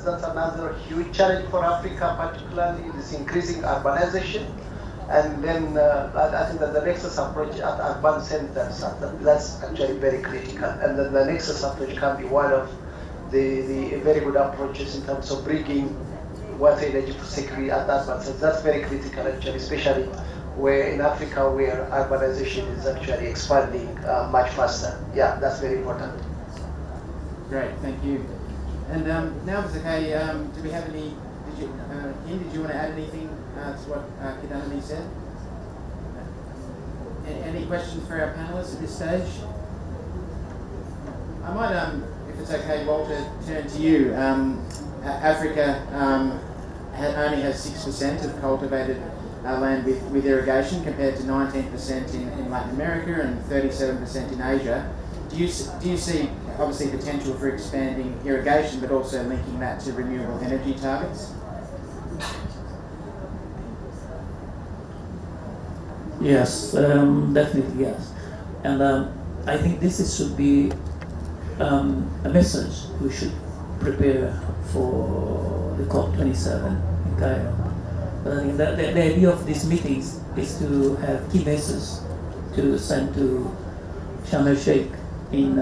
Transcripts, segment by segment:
That's another huge challenge for Africa, particularly is increasing urbanization. And then I think that the nexus approach at urban centers, that's actually very critical. And then the nexus approach can be one of the very good approaches in terms of bringing water energy security at urban centers. That's very critical, actually, especially where in Africa where urbanization is actually expanding much faster. Yeah, that's very important. Great, thank you. And now, if it's okay, do we have any, Kim, did you want to add anything to what Kidanani said? Any questions for our panelists at this stage? I might, if it's okay, Walter, turn to you. Africa only has 6% of cultivated land with irrigation compared to 19% in Latin America and 37% in Asia. Do you see obviously potential for expanding irrigation, but also linking that to renewable energy targets? Yes, definitely yes. And I think this should be a message we should prepare for the COP27 in Cairo. But I think that the idea of these meetings is to have key messages to send to Sharm el-Sheikh in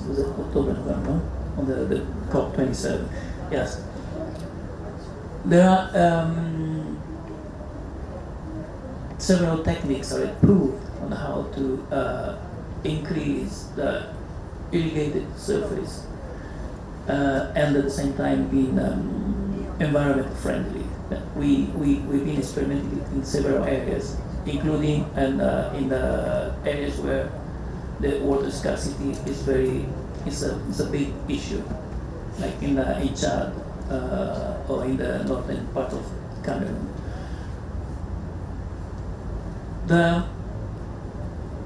was it October, November, on the COP27. Yes. There are several techniques are approved on how to increase the irrigated surface and at the same time being environment friendly. We've been experimenting in several areas, including in the areas where the water scarcity is a big issue, like in Chad or in the northern part of Cameroon.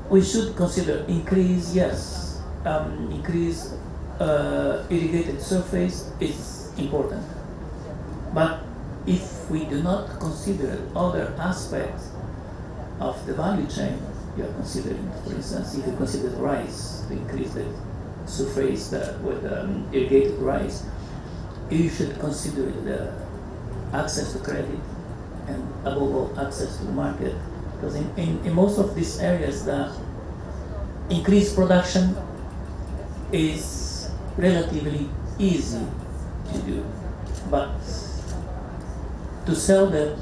We should consider increase irrigated surface is important, but if we do not consider other aspects of the value chain you are considering, for instance, if you consider rice, to increase the surface with irrigated rice, you should consider the access to credit and above all access to the market. Because in most of these areas, the increased production is relatively easy to do, but to sell the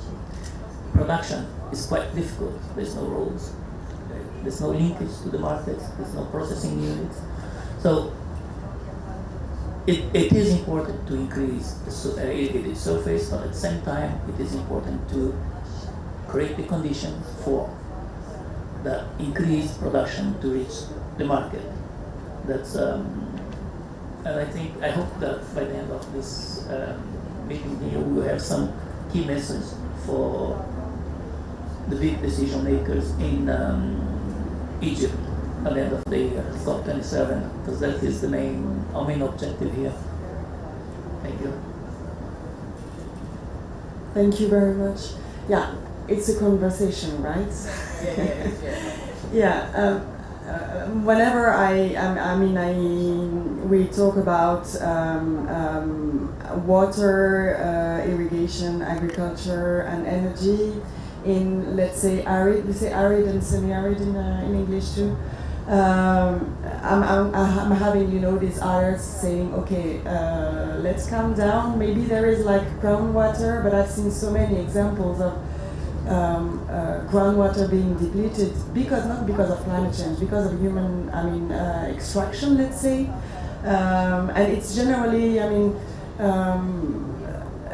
production is quite difficult. There's no roads, there's no linkage to the market, there's no processing units. So it is important to increase the irrigated surface, but at the same time, it is important to create the conditions for the increased production to reach the market. That's and I hope that by the end of this meeting here, we will have some key messages for the big decision makers in Egypt at the end of the year, COP27, because that is our main objective here. Thank you. Thank you very much. Yeah. It's a conversation, right? Yeah. Whenever we talk about water, irrigation, agriculture, and energy in, let's say, arid. We say arid and semi-arid in English too. I'm having, these alerts saying, okay, let's calm down. Maybe there is like groundwater, but I've seen so many examples of groundwater being depleted not because of climate change, because of human extraction, let's say, and it's generally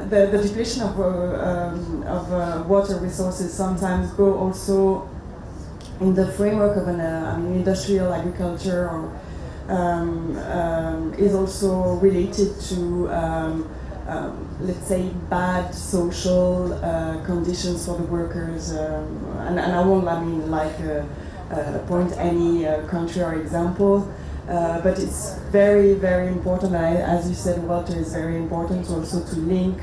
the depletion of water resources sometimes go also in the framework of an industrial agriculture, or is also related to let's say, bad social conditions for the workers, and I won't, point any country or example, but it's very, very important. As you said, water is very important also to link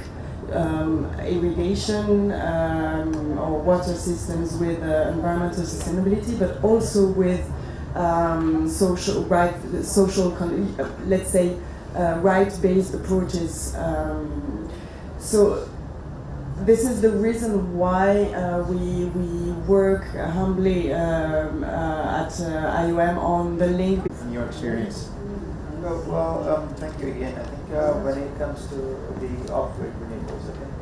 irrigation or water systems with environmental sustainability, but also with social, let's say, right-based approaches. So this is the reason why we work humbly at IOM on the link. From your experience? Well, thank you again. I think when it comes to the off-grid renewables, I think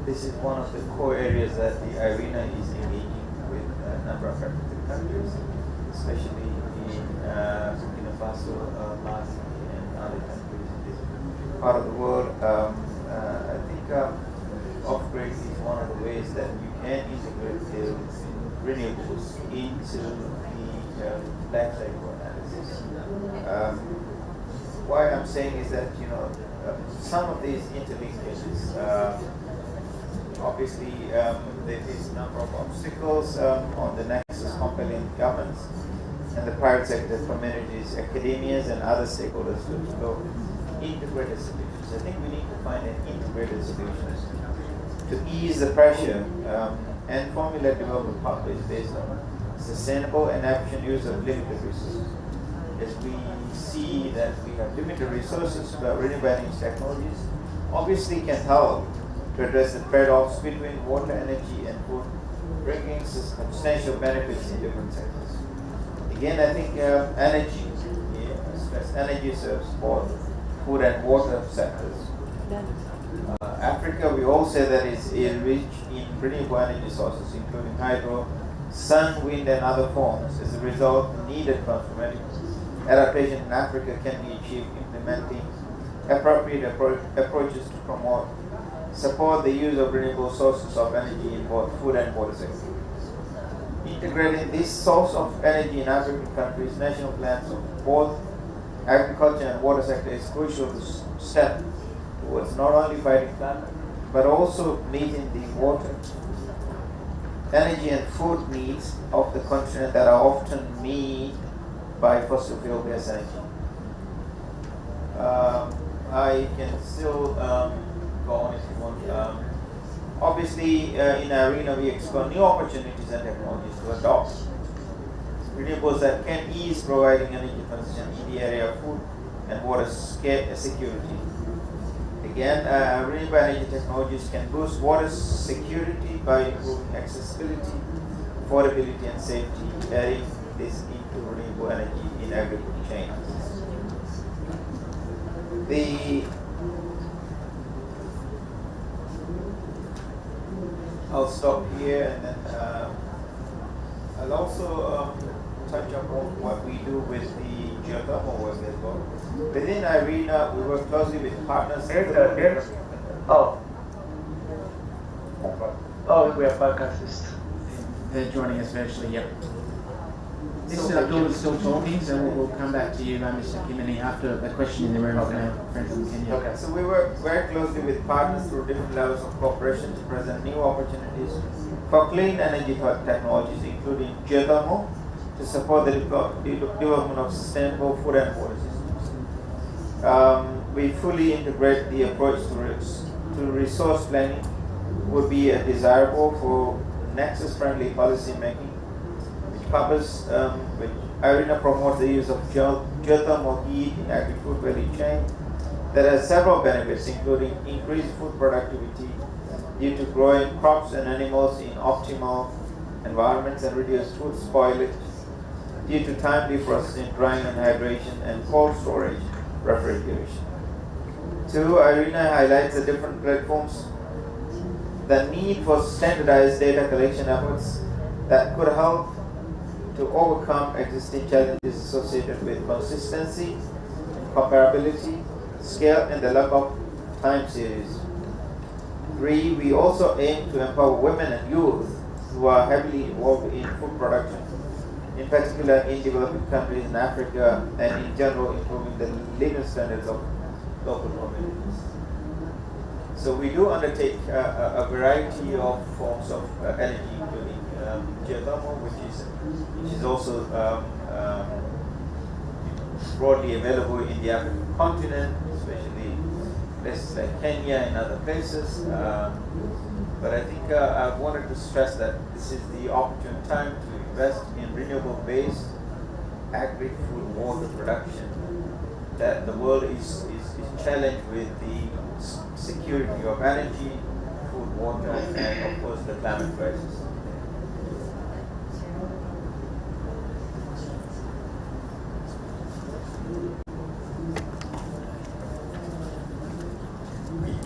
this is one of the core areas that the IRENA is engaging with a number of African countries, especially in Burkina Faso, Mali, and other countries in this part of the world. I think off-grid is one of the ways that you can integrate the renewables into the life cycle analysis. Why I'm saying is that, you know, some of these interlinkages, obviously there is a number of obstacles on the nexus compelling governments and the private sector, communities, academias, and other stakeholders to explore integrated solutions. I think we need to find an integrated solution to ease the pressure and formulate development pathways based on sustainable and efficient use of limited resources. As we see that we have limited resources, but renewable energy technologies obviously can help to address the trade-offs between water, energy, and food, bringing substantial benefits in different sectors. Again, I think energy serves both food and water sectors. Africa, we all say that it's rich in renewable energy sources, including hydro, sun, wind, and other forms. As a result, needed transformative adaptation in Africa can be achieved implementing appropriate approaches to support the use of renewable sources of energy in both food and water sectors. Integrating this source of energy in African countries, national plans of both agriculture and water sector is crucial step towards not only fighting climate, but also meeting the water, energy, and food needs of the continent that are often met by fossil fuel based energy. I can still go on if you want. Obviously, in IRENA, we explore new opportunities and technologies to adopt renewables that can ease providing energy transition in the area of food and water security. Again, renewable energy technologies can boost water security by improving accessibility, affordability, and safety, adding this into renewable energy in agricultural chains. I'll stop here, and then I'll also touch upon what we do with the geothermal work as well. Within IRENA, we work closely with partners. We are back at least. They're joining us virtually, yep. Mr. Abdul is still talking, so we'll come back to you, Mr. Kimani, after the question in the room from our friend from Kenya. Okay, so we work very closely with partners through different levels of cooperation to present new opportunities for clean energy technologies, including geothermal, to support the development of sustainable food and water systems. We fully integrate the approach to resource planning would be desirable for nexus-friendly policy making, which IRENA promotes the use of geothermal heat in agri-food value chain. There are several benefits, including increased food productivity due to growing crops and animals in optimal environments, and reduced food spoilage due to timely processing, drying and hydration, and cold storage, refrigeration. 2, IRENA highlights the different platforms, the need for standardized data collection efforts that could help to overcome existing challenges associated with consistency, comparability, scale, and the lack of time series. 3, we also aim to empower women and youth who are heavily involved in food production, in particular in developing countries in Africa, and in general improving the living standards of local communities. So we do undertake a variety of forms of energy, including geothermal, which is also broadly available in the African continent, especially places like Kenya and other places. But I think I wanted to stress that this is the opportune time to invest in renewable-based agri-food water production that the world is challenged with the security of energy, food, water, and of course the climate crisis.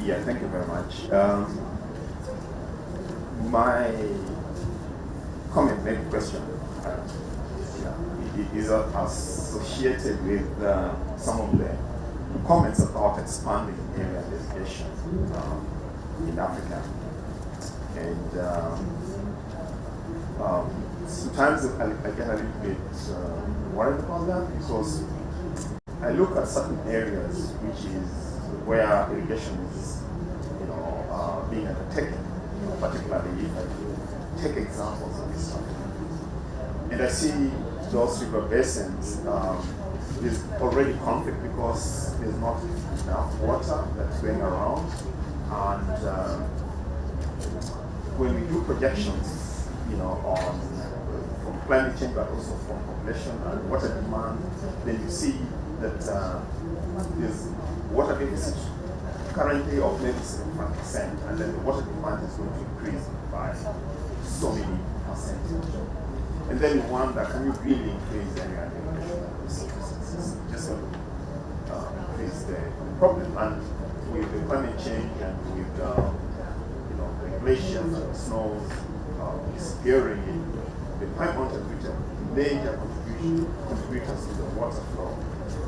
Yeah, thank you very much. My comment, maybe question, is associated with some of the comments about expanding area education in Africa. And sometimes I get a little bit worried about that, because I look at certain areas which is where irrigation is, being undertaken, particularly if I take examples of this stuff. And I see those river basins, there's already conflict because there's not enough water that's going around. And when we do projections, on from climate change, but also from population and water demand, then you see that there's water deficit currently of maybe 75%, and then the water demand is going to increase by so many percentage. And then you wonder, can you really increase the area resources? Just going to increase the problem. And with the climate change and with the glaciers and the snows disappearing, the high mountain which are major contributors to the water flow,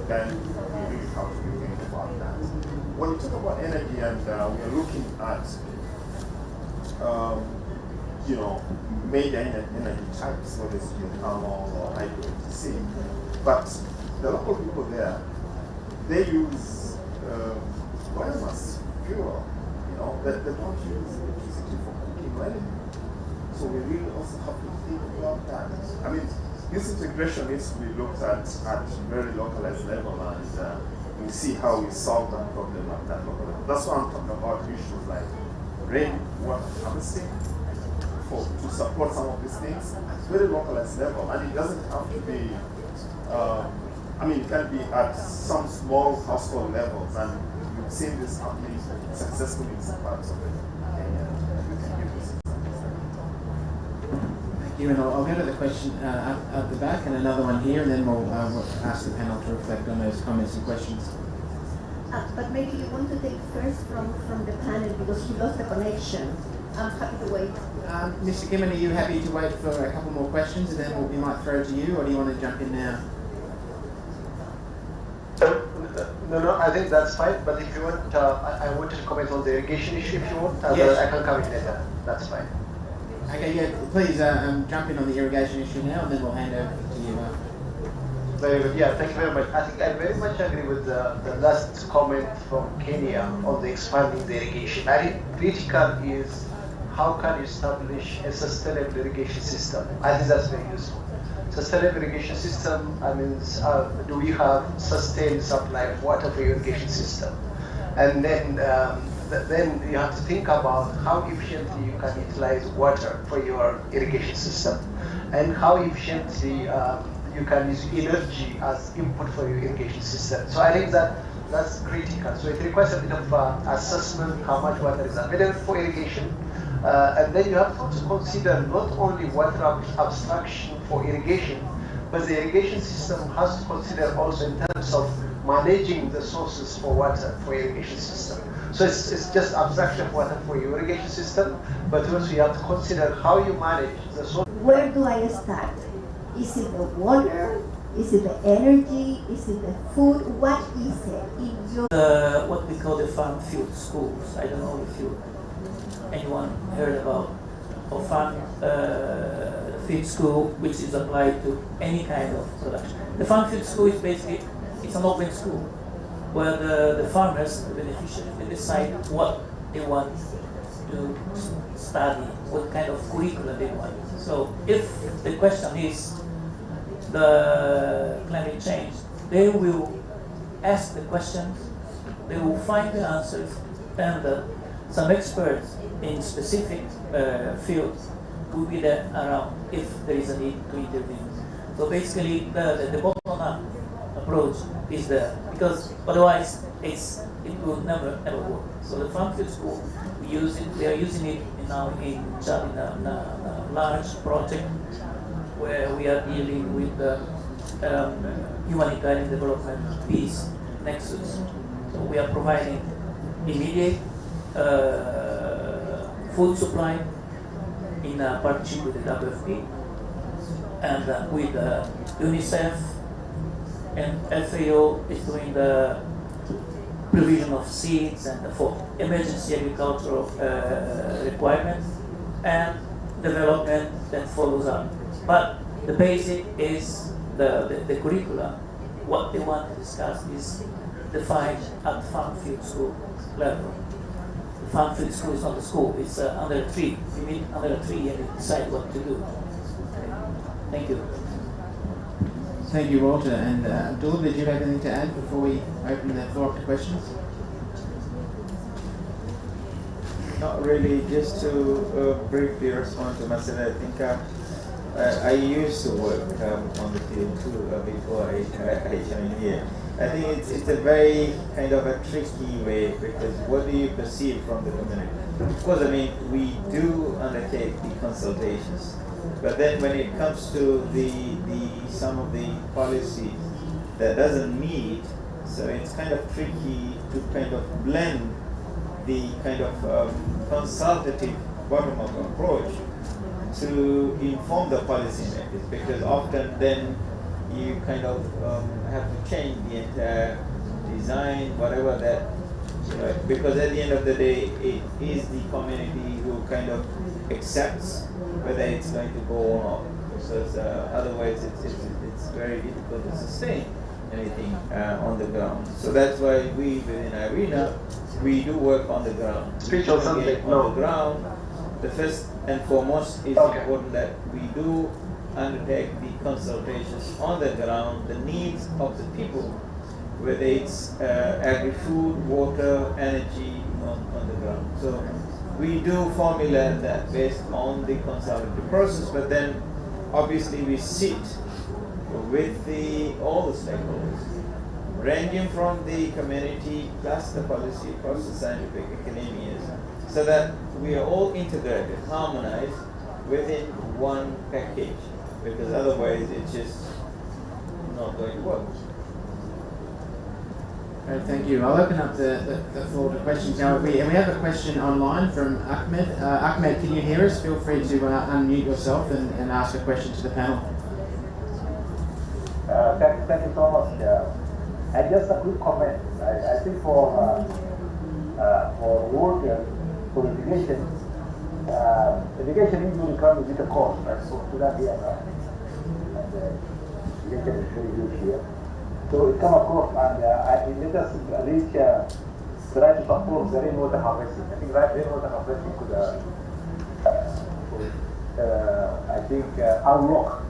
then we really have to be thinking about that. When you talk about energy, and we are looking at major energy types, whether it's geothermal or hydro, etc. But the local people there, they use biomass fuel. That they don't use electricity for cooking or anything. So we really also have to think about that. I mean, this integration needs to be looked at very localized level, and we see how we solve that problem at that local level. That's why I'm talking about issues like rainwater harvesting to support some of these things at very localized level. And it doesn't have to be, it can be at some small household levels, and we've seen this happening successfully in some parts of it. Thank you, and I'll go to the question at the back and another one here, and then we'll ask the panel to reflect on those comments and questions. But maybe you want to take first from the panel, because he lost the connection. I'm happy to wait. Mr. Kimman, are you happy to wait for a couple more questions, and then we might throw it to you, or do you want to jump in now? No, I think that's fine. But if you want, I wanted to comment on the irrigation issue if you want. Yes. I can come in later. That's fine. Okay, yeah, please jump in on the irrigation issue now, and then we'll hand over to you. Very good. Yeah, thank you very much. I think I very much agree with the last comment from Kenya on the expanding the irrigation. I think critical is how can you establish a sustainable irrigation system. I think that's very useful. Sustainable irrigation system, do we have sustained supply of water for your irrigation system? And then you have to think about how efficiently you can utilize water for your irrigation system, and how efficiently you can use energy as input for your irrigation system. So I think that's critical. So it requires a bit of assessment how much water is available for irrigation. And then you have to also consider not only water abstraction for irrigation, but the irrigation system has to consider also in terms of managing the sources for water for irrigation system. So it's just abstraction of water for your irrigation system, but also you have to consider how you manage the source. Where do I start? Is it the water? Is it the energy? Is it the food? What is it in your... what we call the farm field schools. I don't know if anyone heard about a farm field school, which is applied to any kind of production. The farm field school is basically, it's an open school where the farmers, the beneficiaries, they decide what they want to study, what kind of curriculum they want. So if the question is the climate change, they will ask the questions, they will find the answers, and some experts in specific fields will be there around if there is a need to intervene. So basically, the bottom-up approach approach is there, because otherwise it will never work. So the farm field school, we are using it now in Chad in a large project where we are dealing with the humanitarian development peace nexus. So we are providing immediate food supply in a partnership with the WFP and with UNICEF, and FAO is doing the provision of seeds and for emergency agricultural requirements, and development that follows up. But the basic is the curriculum. What they want to discuss is defined at farm field school level. The farm field school is not a school, it's under a tree. You meet under a tree and you decide what to do. Thank you. Thank you, Walter. And Abdul, did you have anything to add before we open the floor up to questions? Not really, just to briefly respond to Marcel. I think I used to work on the field too before I joined here. I think it's a very kind of a tricky way, because what do you perceive from the community? Of course, I mean, we do undertake the consultations, but then when it comes to some of the policies that doesn't meet, so it's kind of tricky to kind of blend the kind of consultative bottom-up approach to inform the policymakers, because often then you kind of have to change the entire design, whatever that, because at the end of the day, it is the community who kind of accepts whether it's going to go or not, because otherwise it's very difficult to sustain anything on the ground. So that's why we within IRENA, we do work on the ground. Spiritual something, on the ground. The first and foremost is important that we do undertake the consultations on the ground, the needs of the people, whether it's agri-food, water, energy on the ground. So we do formulate that based on the consultative process, but then obviously we sit with all the stakeholders, ranging from the community plus the policy plus the scientific academia, so that we are all integrated, harmonized within one package, because otherwise it's just not going to work. Great, thank you. I'll open up the floor to questions now. We have a question online from Ahmed. Ahmed, can you hear us? Feel free to unmute yourself and ask a question to the panel. Thank you so much. And just a quick comment. I think for water, for irrigation, irrigation usually comes with a cost, right? So to that here, and irrigation is very huge here. So it comes across, and it let us reach try to support the rainwater harvesting. I think rainwater harvesting could, I think, unlock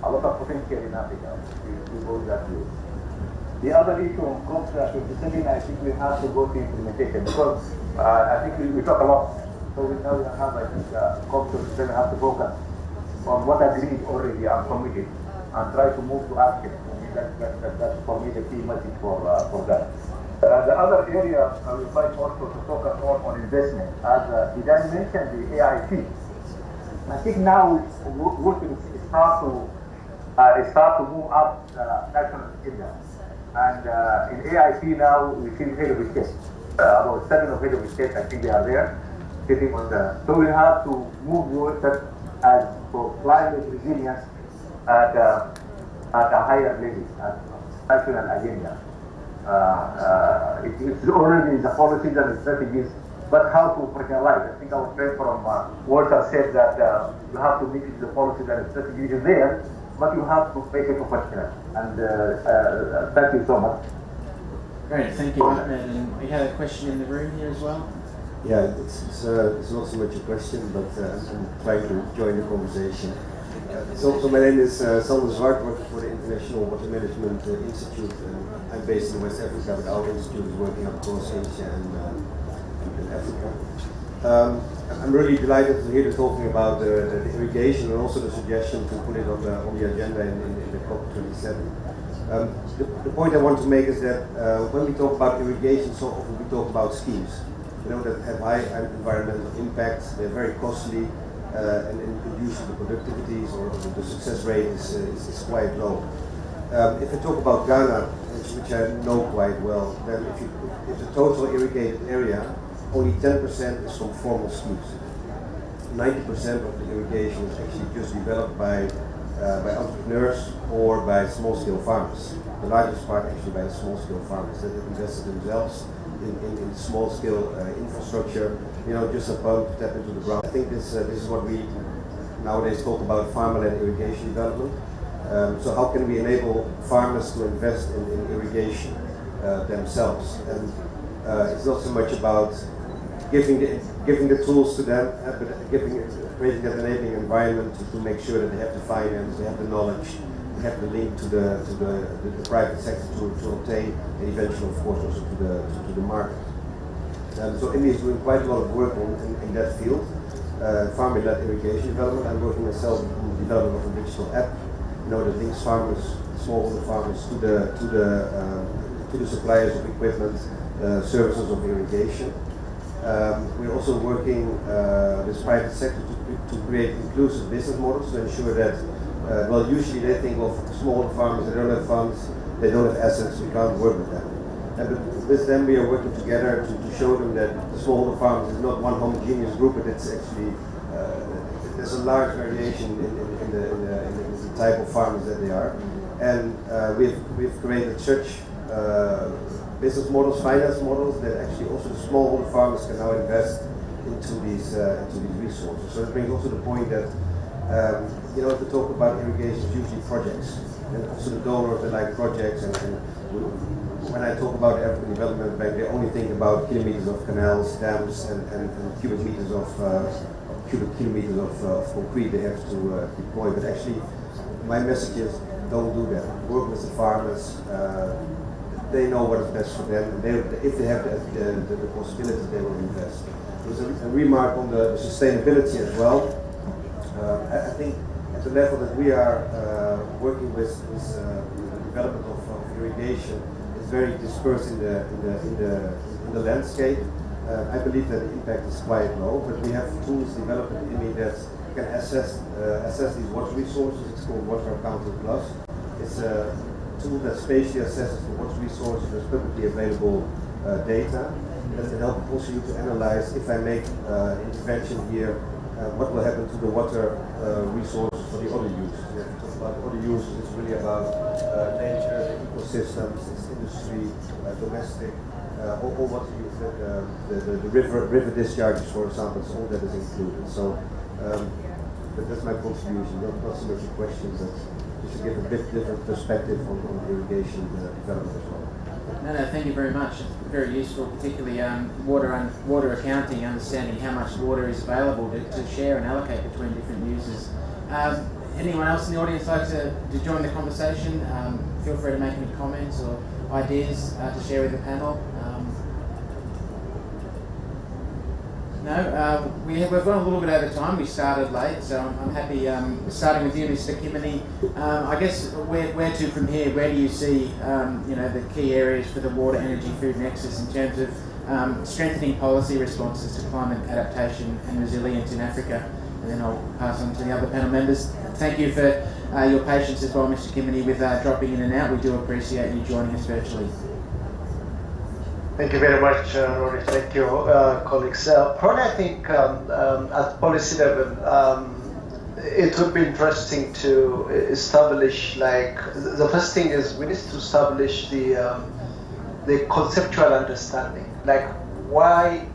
a lot of potential in Africa. We go that way. The other issue on COP27, I think we have to go to implementation, because I think we talk a lot. So we now have, I think, COP27 have to focus on what agreed already and committed, and try to move to action. I mean, that's for me the key message for that. The other area I would like also to focus on investment. As Idan mentioned, the AIT. I think now working start to move up national agenda. And in AIT now, we see head of state. About 7 of head of state, I think they are there, sitting on the. So we have to move towards that as for climate resilience at a higher level, at national agenda. It's already the policies and the strategies, but how to operationalize. I think our friend from Walter said that you have to make it the policies and the strategies there, but you have to make it operational. And thank you so much. Great, thank you, Ahmed. And we had a question in the room here as well. Yeah, it's not so much a question, but I'm trying to join the conversation. So my name is Sander Zwart, working for the International Water Management Institute. I'm based in West Africa, but our institute is working across Asia and Africa. I'm really delighted to hear you talking about the irrigation and also the suggestion to put it on the agenda in the COP27. The point I want to make is that when we talk about irrigation, so often we talk about schemes, that have high environmental impact. They're very costly, and usually the productivities or the success rate is quite low. If I talk about Ghana, which I know quite well, then if the total irrigated area, only 10% is from formal schemes. 90% of the irrigation is actually just developed by entrepreneurs or by small-scale farmers. The largest part actually by small-scale farmers that have invested themselves in small-scale infrastructure, just a pump to tap into the ground. I think this is what we nowadays talk about farmer-led irrigation development. So how can we enable farmers to invest in irrigation themselves? And it's not so much about giving the tools to them, but creating that enabling environment to make sure that they have the finance, they have the knowledge, they have the link to the private sector to obtain, and eventually, of course, also to the market. So India is doing quite a lot of work in that field, farmer-led irrigation development. I'm working myself on the development of a digital app, that links farmers, smallholder farmers, to the suppliers of equipment, services of irrigation. We're also working with private sector to create inclusive business models to ensure that, usually they think of small farmers, they don't have funds, they don't have assets, we can't work with them. But with them we are working together to show them that the smallholder farmers is not one homogeneous group, but it's actually, there's a large variation in the type of farmers that they are. And we've created such business models, finance models, that actually also the smallholder farmers can now invest into these resources. So it brings also the point that if we talk about irrigation, it's usually projects, and also the donors they like projects. And when I talk about the African Development Bank, they only think about kilometers of canals, dams, and cubic kilometers of concrete they have to deploy. But actually, my message is don't do that. Work with the farmers. They know what is best for them, and if they have the possibility, they will invest. There's a remark on the sustainability as well. I think at the level that we are working with the development of irrigation is very dispersed in the landscape. I believe that the impact is quite low, but we have tools developed in IMI that can assess these water resources. It's called Water Accounting Plus. It's a tool that spatially assesses the water resources with publicly available data. That can help also you to analyze, if I make intervention here, what will happen to the water resources for the other users. If we talk about other users, it's really about nature, the ecosystems, it's industry, domestic, all what the river discharges, for example, it's all that is included. So but that's my contribution, not so much a question, but just to give a bit different perspective on irrigation development as well. No, thank you very much. It's very useful, particularly water accounting, understanding how much water is available to share and allocate between different users. Anyone else in the audience like to join the conversation? Feel free to make any comments or ideas to share with the panel. No, we've gone a little bit over time. We started late, so I'm happy starting with you, Mr. Kimini. I guess where to from here? Where do you see the key areas for the water, energy, food nexus in terms of strengthening policy responses to climate adaptation and resilience in Africa? And then I'll pass on to the other panel members. Thank you for your patience as well, Mr. Kimini, with dropping in and out. We do appreciate you joining us virtually. Thank you very much, Rory. Thank you, colleagues. Probably I think at policy level, it would be interesting to establish, the first thing is we need to establish the conceptual understanding. Why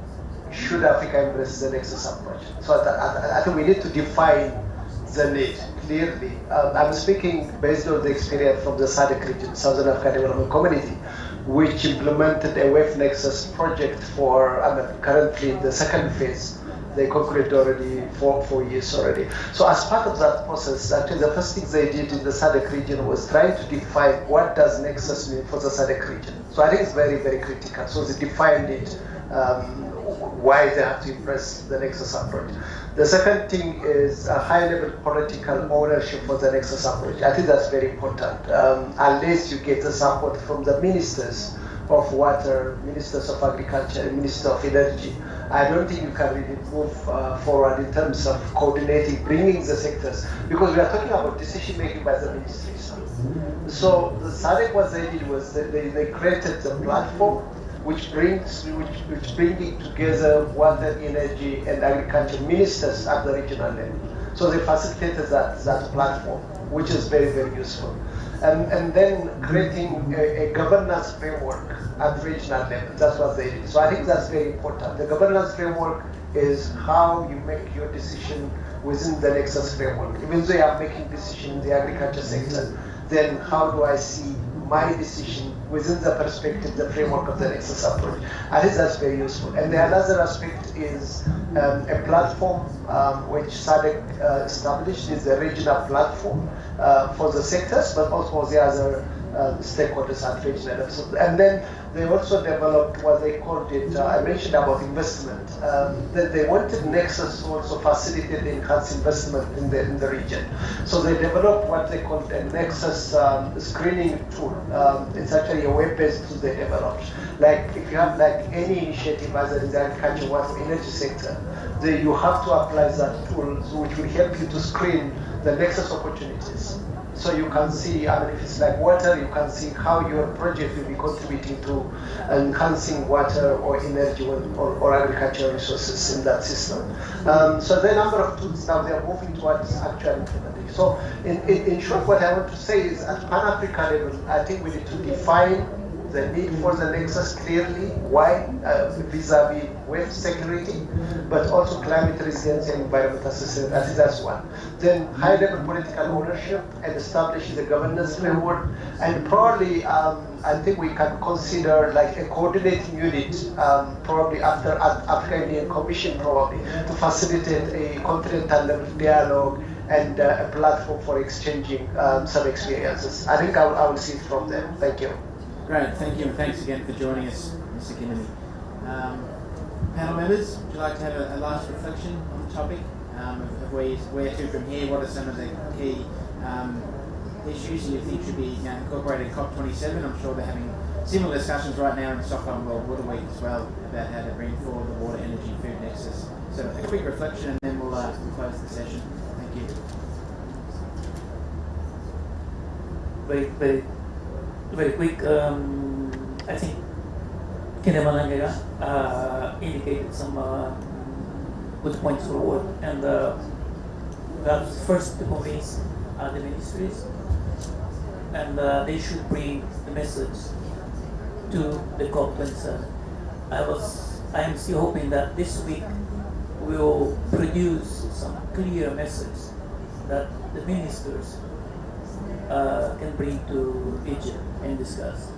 should Africa embrace the nexus approach? So I think we need to define the need clearly. I'm speaking based on the experience from the SADC region, Southern African Development Community, which implemented a WEF Nexus project for, currently in the second phase. They concluded already for 4 years already. So as part of that process, actually the first thing they did in the SADC region was trying to define what does Nexus mean for the SADC region. So I think it's very, very critical. So they defined it, why they have to embrace the Nexus approach. The second thing is a high-level political ownership for the Nexus approach. I think that's very important. Unless you get the support from the ministers of water, ministers of agriculture, and minister of energy, I don't think you can really move forward in terms of coordinating, bringing the sectors, because we are talking about decision making by the ministries. So the SADC, what they did was they created the platform which bringing together water, energy, and agriculture ministers at the regional level. So they facilitated that platform, which is very, very useful. And then creating a governance framework at regional level. That's what they did. So I think that's very important. The governance framework is how you make your decision within the Nexus framework. Even though you are making decision in the agriculture sector, then how do I see my decision within the perspective, the framework of the Nexus approach? I think that's very useful. And the other aspect is a platform which SADC established, is a regional platform for the sectors, but also for the other stakeholders at regional level. And then they also developed what they called it, I mentioned about investment, that they wanted Nexus to also facilitate enhanced investment in the region. So they developed what they called a Nexus screening tool. It's actually a web-based tool they developed. Like if you have like any initiative, either in the agriculture, water, energy sector, then you have to apply that tool, which will help you to screen the Nexus opportunities. So you can see, I mean, if it's like water, you can see how your project will be contributing to enhancing water or energy or agricultural resources in that system. So the number of tools now, they are moving towards actual implementation. So in short, what I want to say is at Pan-African level, I think we need to define the need for the Nexus clearly, why vis-a-vis WEF security, but also climate resilience and environmental sustainability. I think that's one. Then high-level political ownership and establishing the governance framework, and probably I think we can consider like a coordinating unit, probably after African Union Commission, probably to facilitate a continental level dialogue and a platform for exchanging some experiences. I think I will see it from there. Thank you. Great, thank you, and thanks again for joining us, Mr. Kennedy. Panel members, would you like to have a last reflection on the topic of where to from here? What are some of the key issues you think should be incorporated in COP27? I'm sure they're having similar discussions right now in Stockholm World Water Week as well about how to bring forward the water, energy, food nexus. So a quick reflection, and then we'll close the session. Thank you. Very quick, I think Kinemalanga indicated some good points forward, and perhaps first to convince the ministries, and they should bring the message to the COP27. I am still hoping that this week will produce some clear message that the ministers can bring to Egypt and discuss.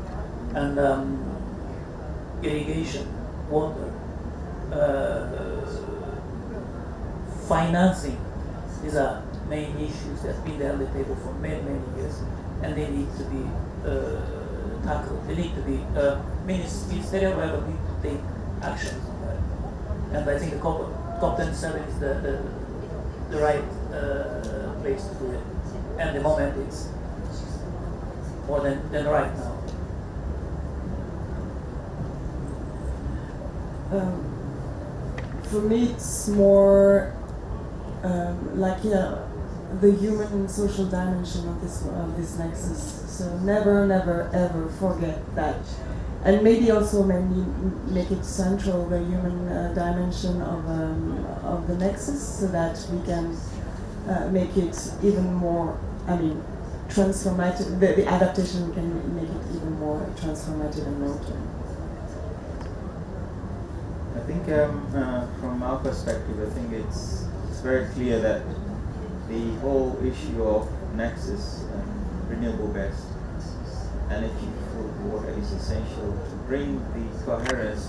And irrigation, water, financing, these are main issues that have been there on the table for many, many years, and they need to be tackled. They need to be, ministerial level need to take actions on that. And I think the COP27 is the right place to do it. And the moment it's more than right now. For me, it's more the human and social dimension of this nexus. So never, never, ever forget that, and maybe also make it central, the human dimension of the nexus, so that we can make it even more. I mean, transformative. The adaptation can make it even more transformative and long-term. I think from our perspective, I think it's very clear that the whole issue of nexus and renewable-based energy, food, water is essential to bring the coherence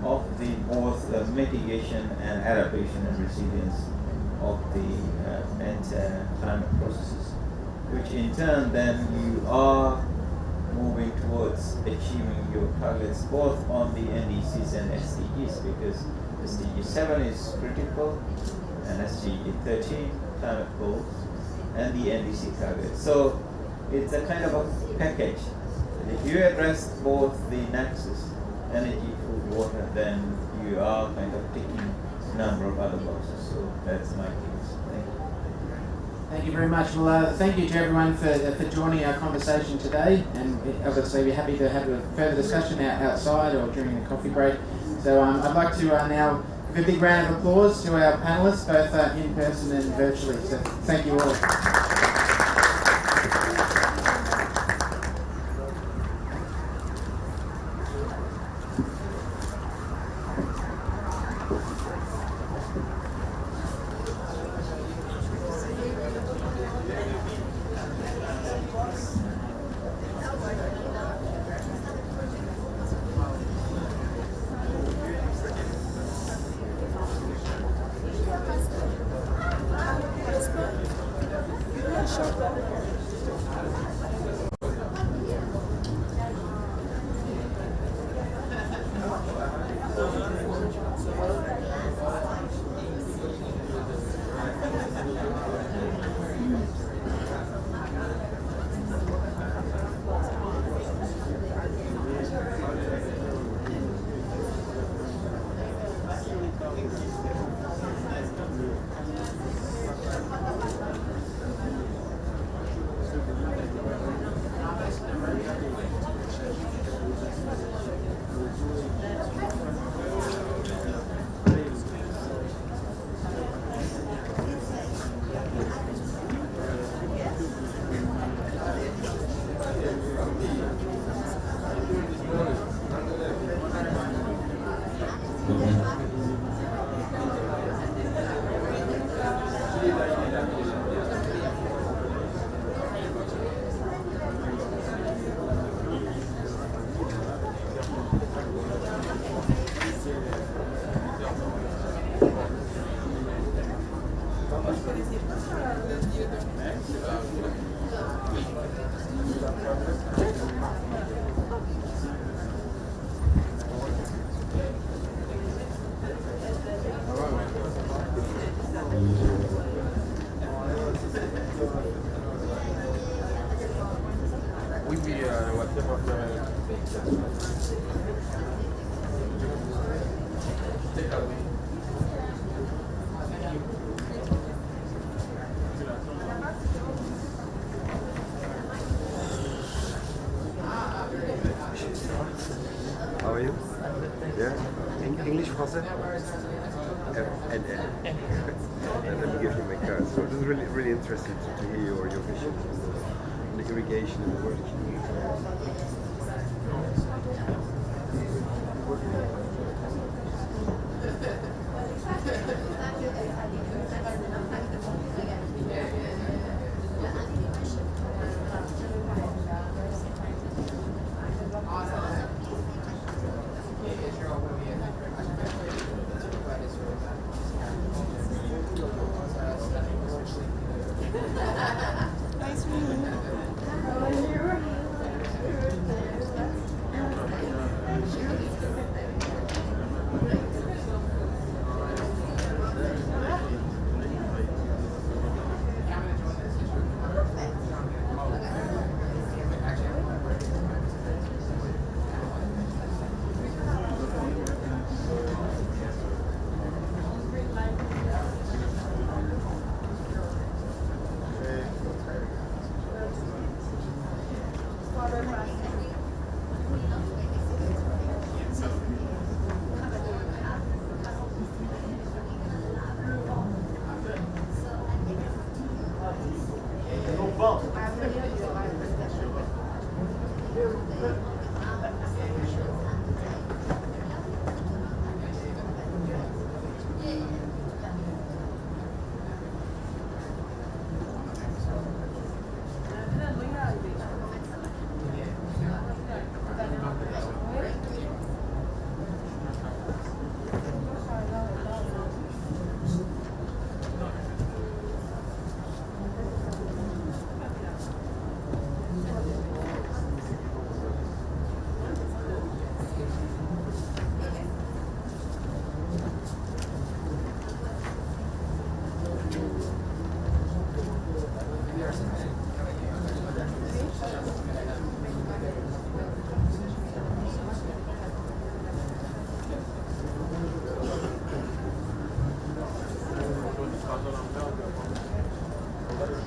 of the both mitigation and adaptation and resilience of the entire climate processes, which in turn then you are moving towards achieving your targets both on the NDCs and SDGs, because SDG 7 is critical, and SDG 13 climate goals, and the NDC target. So it's a kind of a package. If you address both the nexus, energy, food, water, then you are kind of ticking a number of other boxes. So that's my case. Thank you. Thank you very much. Well, thank you to everyone for joining our conversation today, and obviously we're happy to have a further discussion outside or during the coffee break. So I'd like to now give a big round of applause to our panellists, both in person and virtually. So thank you all. How are you? Yeah? English, Français? And let me give you my card. So this is really interesting to hear your vision on the irrigation and the work that you do.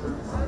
the